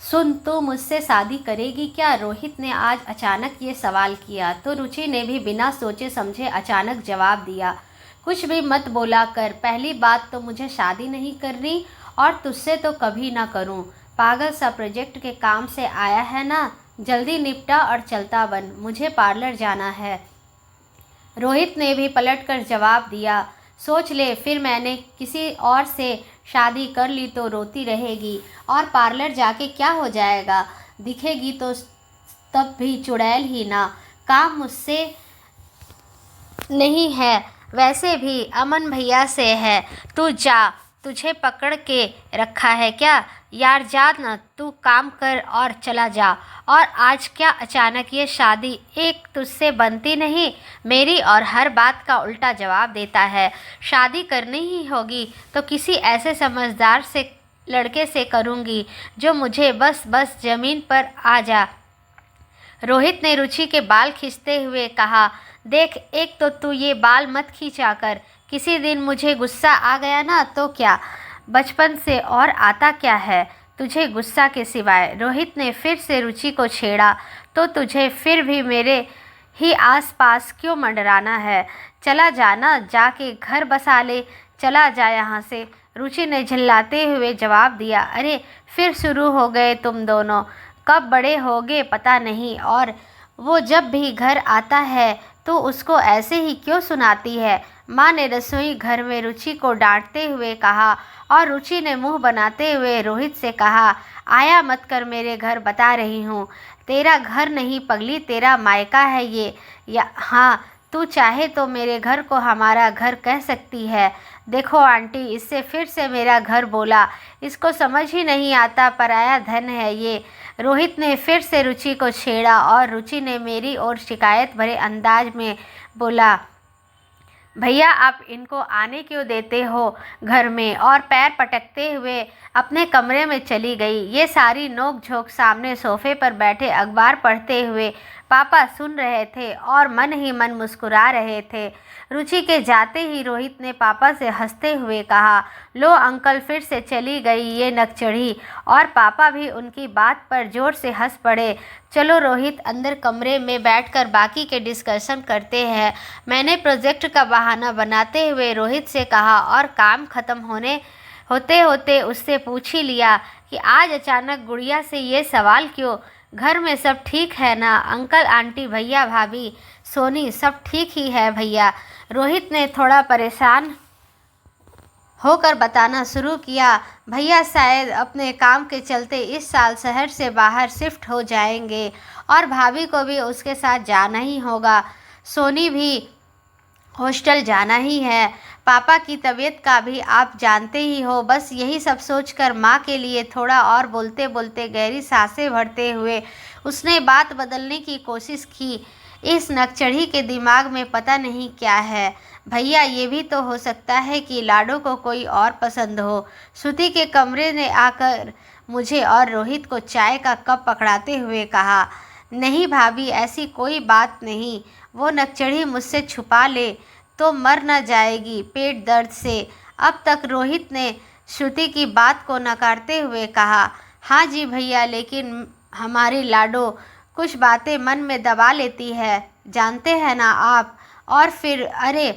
सुन, तू मुझसे शादी करेगी क्या? रोहित ने आज अचानक ये सवाल किया तो रुचि ने भी बिना सोचे समझे अचानक जवाब दिया, कुछ भी मत बोला कर। पहली बात तो मुझे शादी नहीं करनी और तुझसे तो कभी ना करूं। पागल सा प्रोजेक्ट के काम से आया है ना, जल्दी निपटा और चलता बन, मुझे पार्लर जाना है। रोहित ने भी पलटकर जवाब दिया, सोच ले, फिर मैंने किसी और से शादी कर ली तो रोती रहेगी और पार्लर जाके क्या हो जाएगा? दिखेगी तो तब भी चुड़ैल ही ना। काम मुझसे नहीं है, वैसे भी अमन भैया से है। तू जा, तुझे पकड़ के रखा है क्या? यार जा न, तू काम कर और चला जा। और आज क्या अचानक ये शादी? एक तुझसे बनती नहीं, मेरी और हर बात का उल्टा जवाब देता है। शादी करनी ही होगी तो किसी ऐसे समझदार से लड़के से करूँगी जो मुझे बस ज़मीन पर आ जा। रोहित ने रुचि के बाल खींचते हुए कहा, देख, एक तो तू ये बाल मत खींचा कर, किसी दिन मुझे गुस्सा आ गया ना तो क्या, बचपन से और आता क्या है तुझे गुस्सा के सिवाय? रोहित ने फिर से रुचि को छेड़ा, तो तुझे फिर भी मेरे ही आसपास क्यों मंडराना है? चला जाना, जाके घर बसा ले, चला जा यहाँ से। रुचि ने झल्लाते हुए जवाब दिया, अरे फिर शुरू हो गए तुम दोनों, कब बड़े होगे पता नहीं। और वो जब भी घर आता है तो उसको ऐसे ही क्यों सुनाती है? माँ ने रसोई घर में रुचि को डांटते हुए कहा और रुचि ने मुंह बनाते हुए रोहित से कहा, आया मत कर मेरे घर, बता रही हूँ। तेरा घर नहीं पगली, तेरा मायका है ये। या हाँ, तू चाहे तो मेरे घर को हमारा घर कह सकती है। देखो आंटी, इससे फिर से मेरा घर बोला, इसको समझ ही नहीं आता, पराया धन है ये। रोहित ने फिर से रुचि को छेड़ा और रुचि ने मेरी ओर शिकायत भरे अंदाज में बोला, भैया आप इनको आने क्यों देते हो घर में? और पैर पटकते हुए अपने कमरे में चली गई। ये सारी नोक झोंक सामने सोफे पर बैठे अखबार पढ़ते हुए पापा सुन रहे थे और मन ही मन मुस्कुरा रहे थे। रुचि के जाते ही रोहित ने पापा से हंसते हुए कहा, लो अंकल, फिर से चली गई ये नकचढ़ी। और पापा भी उनकी बात पर जोर से हंस पड़े। चलो रोहित, अंदर कमरे में बैठकर बाकी के डिस्कशन करते हैं, मैंने प्रोजेक्ट का बहाना बनाते हुए रोहित से कहा और काम खत्म होते होते उससे पूछ ही लिया कि आज अचानक गुड़िया से ये सवाल क्यों? घर में सब ठीक है ना? अंकल आंटी भैया भाभी सोनी सब ठीक ही है भैया। रोहित ने थोड़ा परेशान होकर बताना शुरू किया, भैया शायद अपने काम के चलते इस साल शहर से बाहर शिफ्ट हो जाएंगे और भाभी को भी उसके साथ जाना ही होगा। सोनी भी हॉस्टल जाना ही है। पापा की तबीयत का भी आप जानते ही हो। बस यही सब सोचकर माँ के लिए थोड़ा और बोलते बोलते गहरी सांसें भरते हुए उसने बात बदलने की कोशिश की। इस नकचढ़ी के दिमाग में पता नहीं क्या है। भैया, ये भी तो हो सकता है कि लाडो को कोई और पसंद हो। श्रुति के कमरे ने आकर मुझे और रोहित को चाय का कप पकड़ाते हुए कहा, नहीं भाभी, ऐसी कोई बात नहीं, वो नकचढ़ी मुझसे छुपा ले तो मर न जाएगी पेट दर्द से। अब तक रोहित ने श्रुति की बात को नकारते हुए कहा, हाँ जी भैया, लेकिन हमारी लाडो कुछ बातें मन में दबा लेती है, जानते हैं ना आप। और फिर अरे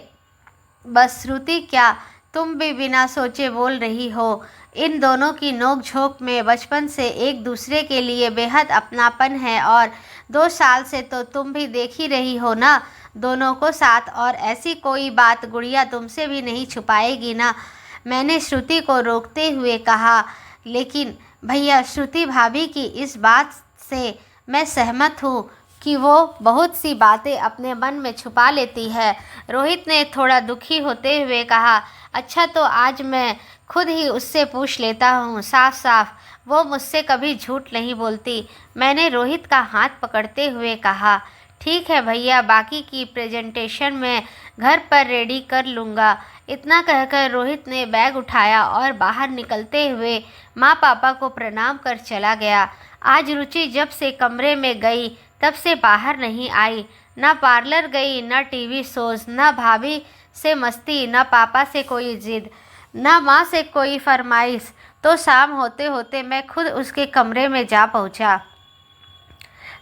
बस श्रुति, क्या तुम भी बिना सोचे बोल रही हो? इन दोनों की नोक-झोंक में बचपन से एक दूसरे के लिए बेहद अपनापन है और 2 साल से तो तुम भी देख ही रही हो ना दोनों को साथ। और ऐसी कोई बात गुड़िया तुमसे भी नहीं छुपाएगी ना? मैंने श्रुति को रोकते हुए कहा। लेकिन भैया, श्रुति भाभी की इस बात से मैं सहमत हूँ कि वो बहुत सी बातें अपने मन में छुपा लेती है। रोहित ने थोड़ा दुखी होते हुए कहा, अच्छा तो आज मैं खुद ही उससे पूछ लेता हूँ साफ साफ, वो मुझसे कभी झूठ नहीं बोलती। मैंने रोहित का हाथ पकड़ते हुए कहा, ठीक है भैया, बाकी की प्रेजेंटेशन मैं घर पर रेडी कर लूँगा। इतना कहकर रोहित ने बैग उठाया और बाहर निकलते हुए माँ पापा को प्रणाम कर चला गया। आज रुचि जब से कमरे में गई तब से बाहर नहीं आई। न पार्लर गई, न टीवी शोज, न भाभी से मस्ती, न पापा से कोई जिद। ना माँ से कोई फरमाइश। तो शाम होते होते मैं खुद उसके कमरे में जा पहुँचा।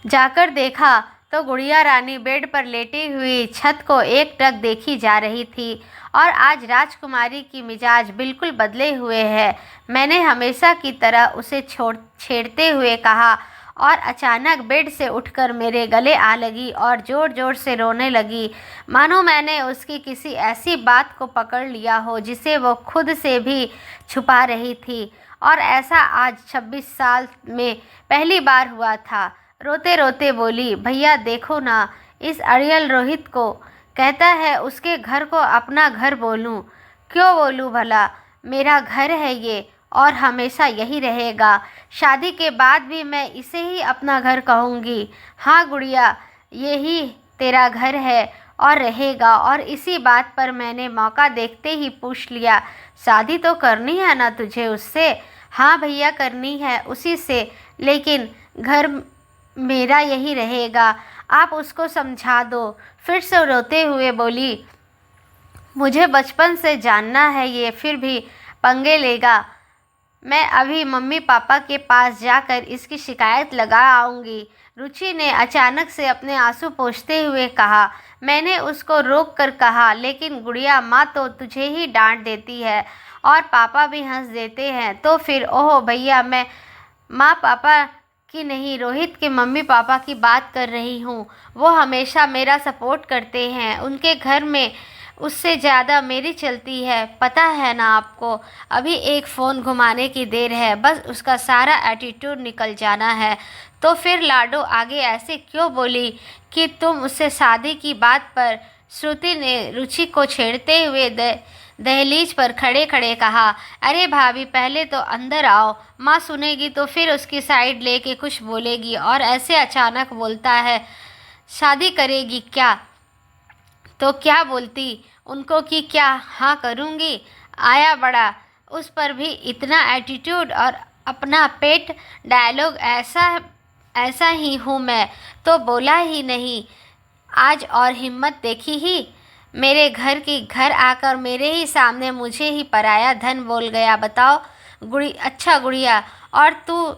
जाकर देखा तो गुड़िया रानी बेड पर लेटी हुई छत को एकटक देखी जा रही थी और आज राजकुमारी की मिजाज बिल्कुल बदले हुए है। मैंने हमेशा की तरह उसे छेड़ते हुए कहा और अचानक बेड से उठकर मेरे गले आ लगी और ज़ोर ज़ोर से रोने लगी, मानो मैंने उसकी किसी ऐसी बात को पकड़ लिया हो जिसे वो खुद से भी छुपा रही थी। और ऐसा आज 26 साल में पहली बार हुआ था। रोते रोते बोली, भैया देखो ना, इस अड़ियल रोहित को कहता है उसके घर को अपना घर बोलूं। क्यों बोलूं भला? मेरा घर है ये और हमेशा यही रहेगा। शादी के बाद भी मैं इसे ही अपना घर कहूँगी। हाँ गुड़िया, यही तेरा घर है और रहेगा। और इसी बात पर मैंने मौका देखते ही पूछ लिया, शादी तो करनी है ना तुझे उससे? हाँ भैया करनी है उसी से, लेकिन घर मेरा यही रहेगा। आप उसको समझा दो। फिर से रोते हुए बोली, मुझे बचपन से जानना है ये फिर भी पंगे लेगा। मैं अभी मम्मी पापा के पास जाकर इसकी शिकायत लगा आऊँगी। रुचि ने अचानक से अपने आंसू पोंछते हुए कहा। मैंने उसको रोक कर कहा, लेकिन गुड़िया माँ तो तुझे ही डांट देती है और पापा भी हंस देते हैं। तो फिर ओह भैया, मैं माँ पापा की नहीं, रोहित के मम्मी पापा की बात कर रही हूँ। वो हमेशा मेरा सपोर्ट करते हैं। उनके घर में उससे ज़्यादा मेरी चलती है, पता है ना आपको। अभी एक फ़ोन घुमाने की देर है, बस उसका सारा एटीट्यूड निकल जाना है। तो फिर लाडो आगे ऐसे क्यों बोली कि तुम उससे शादी की बात पर? श्रुति ने रुचि को छेड़ते हुए दहलीज पर खड़े खड़े कहा, अरे भाभी पहले तो अंदर आओ, माँ सुनेगी तो फिर उसकी साइड लेके कुछ बोलेगी। और ऐसे अचानक बोलता है शादी करेगी क्या? तो क्या बोलती उनको कि क्या हाँ करूँगी? आया बड़ा, उस पर भी इतना एटीट्यूड और अपना पेट डायलॉग। ऐसा ही हूँ मैं, तो बोला ही नहीं। आज और हिम्मत देखी ही, मेरे घर की घर आकर मेरे ही सामने मुझे ही पराया धन बोल गया। बताओ अच्छा गुड़िया, और तू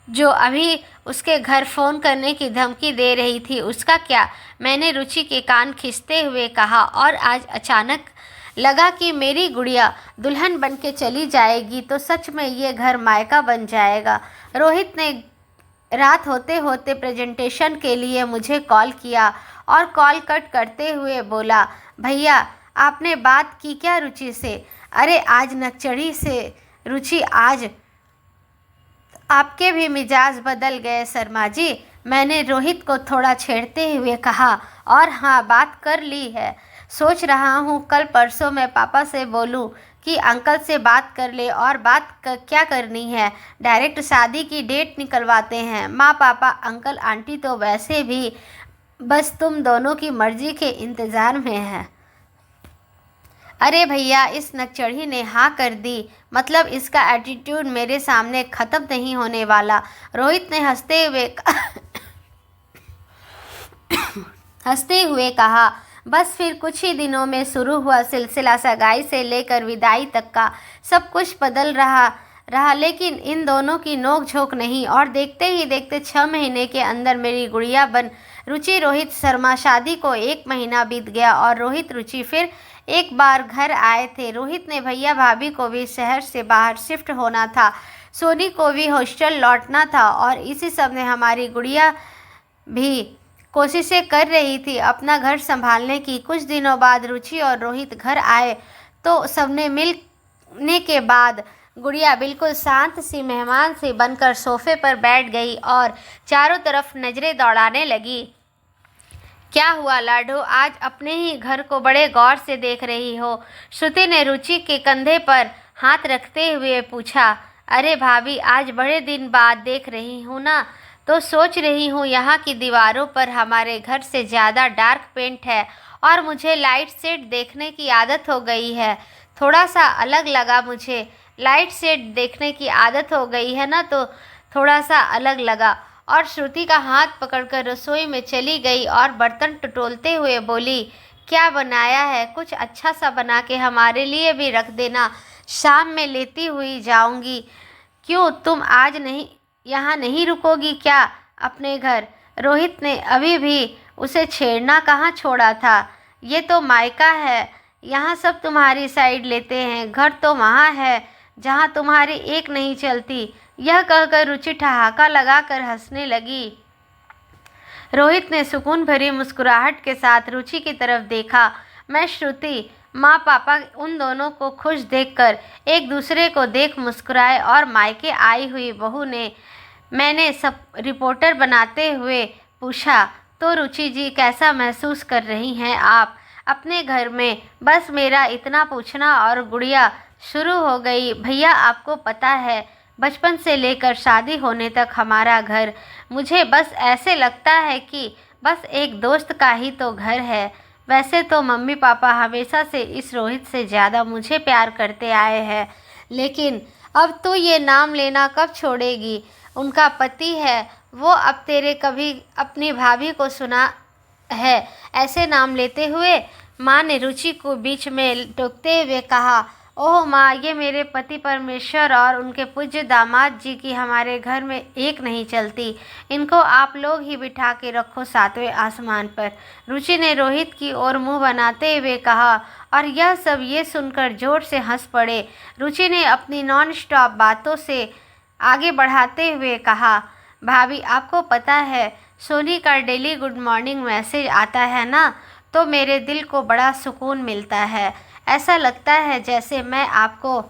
जो अभी उसके घर फ़ोन करने की धमकी दे रही थी उसका क्या? मैंने रुचि के कान खींचते हुए कहा। और आज अचानक लगा कि मेरी गुड़िया दुल्हन बन के चली जाएगी तो सच में ये घर मायका बन जाएगा। रोहित ने रात होते होते प्रेजेंटेशन के लिए मुझे कॉल किया और कॉल कट करते हुए बोला, भैया आपने बात की क्या रुचि से? अरे आज नकचढ़ी से रुचि, आज आपके भी मिजाज बदल गए शर्मा जी। मैंने रोहित को थोड़ा छेड़ते हुए कहा। और हाँ, बात कर ली है। सोच रहा हूँ कल परसों मैं पापा से बोलूँ कि अंकल से बात कर ले। और क्या करनी है, डायरेक्ट शादी की डेट निकलवाते हैं। माँ पापा अंकल आंटी तो वैसे भी बस तुम दोनों की मर्जी के इंतज़ार में है। अरे भैया, इस नकचढ़ी ने हाँ कर दी, मतलब इसका एटीट्यूड मेरे सामने ख़त्म नहीं होने वाला। रोहित ने हंसते हुए कहा। बस फिर कुछ ही दिनों में शुरू हुआ सिलसिला सगाई से लेकर विदाई तक का। सब कुछ बदल रहा, लेकिन इन दोनों की नोक झोंक नहीं। और देखते ही देखते 6 महीने के अंदर मेरी गुड़िया बन रुचि रोहित शर्मा। शादी को 1 महीना बीत गया और रोहित रुचि फिर एक बार घर आए थे। रोहित ने भैया भाभी को भी शहर से बाहर शिफ्ट होना था, सोनी को भी हॉस्टल लौटना था और इसी सब ने हमारी गुड़िया भी कोशिशें कर रही थी अपना घर संभालने की। कुछ दिनों बाद रुचि और रोहित घर आए तो सबने मिलने के बाद गुड़िया बिल्कुल शांत सी मेहमान सी बनकर सोफे पर बैठ गई और चारों तरफ नज़रें दौड़ाने लगी। क्या हुआ लाडो, आज अपने ही घर को बड़े गौर से देख रही हो? श्रुति ने रुचि के कंधे पर हाथ रखते हुए पूछा। अरे भाभी, आज बड़े दिन बाद देख रही हूँ ना, तो सोच रही हूँ यहाँ की दीवारों पर हमारे घर से ज़्यादा डार्क पेंट है और मुझे लाइट शेड देखने की आदत हो गई है। थोड़ा सा अलग लगा मुझे। लाइट शेड देखने की आदत हो गई है ना, तो थोड़ा सा अलग लगा। और श्रुति का हाथ पकड़कर रसोई में चली गई और बर्तन टटोलते हुए बोली, क्या बनाया है, कुछ अच्छा सा बना के हमारे लिए भी रख देना, शाम में लेती हुई जाऊंगी। क्यों, तुम आज नहीं यहाँ नहीं रुकोगी क्या अपने घर? रोहित ने अभी भी उसे छेड़ना कहाँ छोड़ा था। ये तो मायका है, यहाँ सब तुम्हारी साइड लेते हैं, घर तो वहाँ है जहाँ तुम्हारी एक नहीं चलती। यह कहकर रुचि ठहाका लगाकर हंसने लगी। रोहित ने सुकून भरी मुस्कुराहट के साथ रुचि की तरफ देखा। मैं श्रुति, माँ पापा उन दोनों को खुश देखकर एक दूसरे को देख मुस्कुराए और मायके आई हुई बहू ने मैंने सब रिपोर्टर बनाते हुए पूछा, तो रुचि जी कैसा महसूस कर रही हैं आप अपने घर में? बस मेरा इतना पूछना और गुड़िया शुरू हो गई। भैया आपको पता है, बचपन से लेकर शादी होने तक हमारा घर, मुझे बस ऐसे लगता है कि बस एक दोस्त का ही तो घर है। वैसे तो मम्मी पापा हमेशा से इस रोहित से ज़्यादा मुझे प्यार करते आए हैं, लेकिन अब तो ये नाम लेना कब छोड़ेगी? उनका पति है वो, अब तेरे कभी अपनी भाभी को सुना है ऐसे नाम लेते हुए? माँ ने रुचि को बीच में टोकते हुए कहा। ओह माँ, ये मेरे पति परमेश्वर और उनके पूज्य दामाद जी की हमारे घर में एक नहीं चलती। इनको आप लोग ही बिठा के रखो सातवें आसमान पर। रुचि ने रोहित की ओर मुंह बनाते हुए कहा और यह सब ये सुनकर जोर से हंस पड़े। रुचि ने अपनी नॉन स्टॉप बातों से आगे बढ़ाते हुए कहा, भाभी आपको पता है सोनी का डेली गुड मॉर्निंग मैसेज आता है ना, तो मेरे दिल को बड़ा सुकून मिलता है। ऐसा लगता है जैसे मैं आपको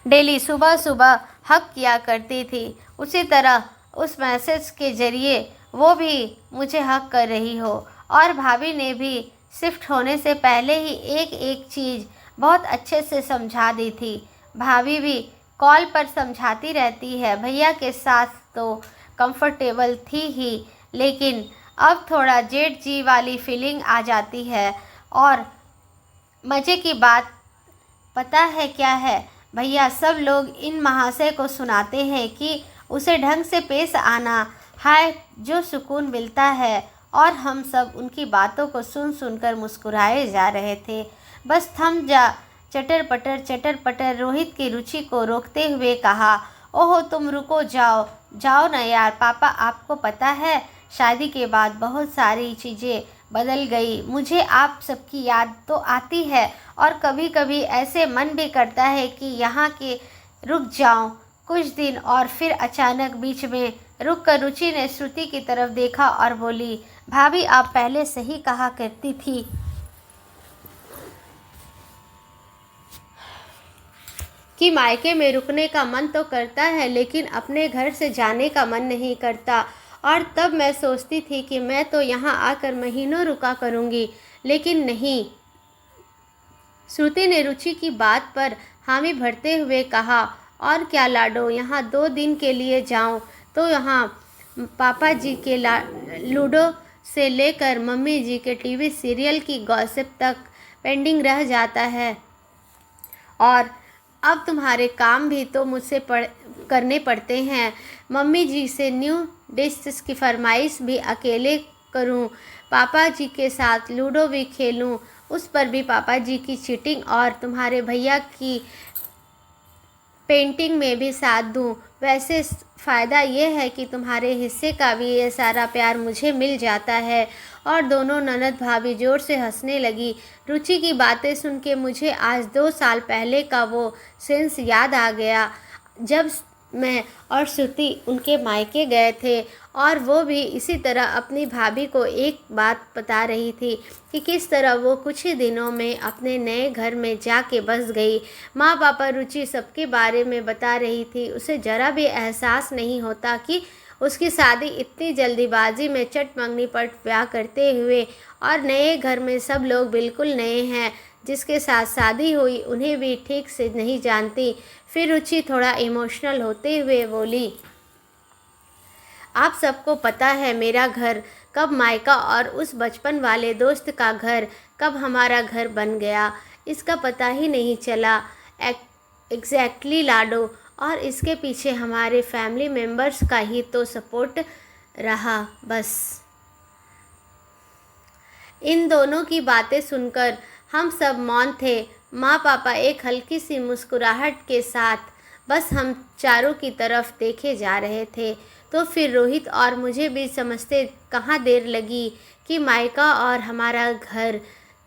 डेली सुबह सुबह हक किया करती थी, उसी तरह उस मैसेज के ज़रिए वो भी मुझे हक कर रही हो। और भाभी ने भी शिफ्ट होने से पहले ही एक एक चीज़ बहुत अच्छे से समझा दी थी। भाभी भी कॉल पर समझाती रहती है। भैया के साथ तो कंफर्टेबल थी ही, लेकिन अब थोड़ा जेठ जी वाली फीलिंग आ जाती है। और मज़े की बात पता है क्या है भैया, सब लोग इन महाशय को सुनाते हैं कि उसे ढंग से पेश आना, हाय जो सुकून मिलता है। और हम सब उनकी बातों को सुन सुनकर मुस्कुराए जा रहे थे। बस थम जा, चटर पटर रोहित की रुचि को रोकते हुए कहा। ओहो तुम रुको, जाओ जाओ ना यार। पापा आपको पता है शादी के बाद बहुत सारी चीज़ें बदल गई। मुझे आप सबकी याद तो आती है और कभी कभी ऐसे मन भी करता है कि यहाँ के रुक जाऊँ कुछ दिन। और फिर अचानक बीच में रुक कर रुचि ने श्रुति की तरफ देखा और बोली, भाभी आप पहले सही कहा करती थी कि मायके में रुकने का मन तो करता है, लेकिन अपने घर से जाने का मन नहीं करता। और तब मैं सोचती थी कि मैं तो यहाँ आकर महीनों रुका करूँगी, लेकिन नहीं। श्रुति ने रुचि की बात पर हामी भरते हुए कहा, और क्या लाडो, यहाँ 2 दिन के लिए जाऊँ तो यहाँ पापा जी के लूडो से लेकर मम्मी जी के टीवी सीरियल की गॉसिप तक पेंडिंग रह जाता है। और अब तुम्हारे काम भी तो मुझसे करने पड़ते हैं। मम्मी जी से न्यू डिशेस की फरमाइश भी अकेले करूं, पापा जी के साथ लूडो भी खेलूं, उस पर भी पापा जी की चीटिंग, और तुम्हारे भैया की पेंटिंग में भी साथ दूं। वैसे फ़ायदा ये है कि तुम्हारे हिस्से का भी ये सारा प्यार मुझे मिल जाता है। और दोनों ननद भाभी जोर से हंसने लगी। रुचि की बातें सुन के मुझे आज 2 साल पहले का वो सेंस याद आ गया, जब मैं और श्रुति उनके मायके गए थे, और वो भी इसी तरह अपनी भाभी को एक बात बता रही थी कि किस तरह वो कुछ ही दिनों में अपने नए घर में जाके बस गई। माँ पापा रुचि सबके बारे में बता रही थी। उसे ज़रा भी एहसास नहीं होता कि उसकी शादी इतनी जल्दीबाजी में चट मंगनी पर ब्याह करते हुए, और नए घर में सब लोग बिल्कुल नए हैं, जिसके साथ शादी हुई उन्हें भी ठीक से नहीं जानती। फिर रुचि थोड़ा इमोशनल होते हुए बोली, आप सबको पता है मेरा घर कब मायका और उस बचपन वाले दोस्त का घर कब हमारा घर बन गया, इसका पता ही नहीं चला। एग्जैक्टली लाडो, और इसके पीछे हमारे फैमिली मेम्बर्स का ही तो सपोर्ट रहा बस। इन दोनों की बातें सुनकर हम सब मौन थे। माँ पापा एक हल्की सी मुस्कुराहट के साथ बस हम चारों की तरफ देखे जा रहे थे। तो फिर रोहित और मुझे भी समझते कहाँ देर लगी कि मायका और हमारा घर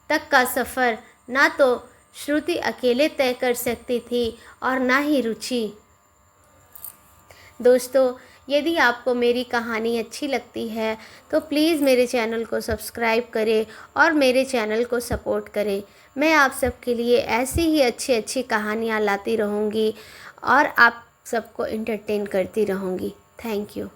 तक का सफ़र ना तो श्रुति अकेले तय कर सकती थी और ना ही रुचि। दोस्तों, यदि आपको मेरी कहानी अच्छी लगती है तो प्लीज़ मेरे चैनल को सब्सक्राइब करें और मेरे चैनल को सपोर्ट करें। मैं आप सबके लिए ऐसी ही अच्छी अच्छी कहानियाँ लाती रहूँगी और आप सबको एंटरटेन करती रहूँगी। Thank you.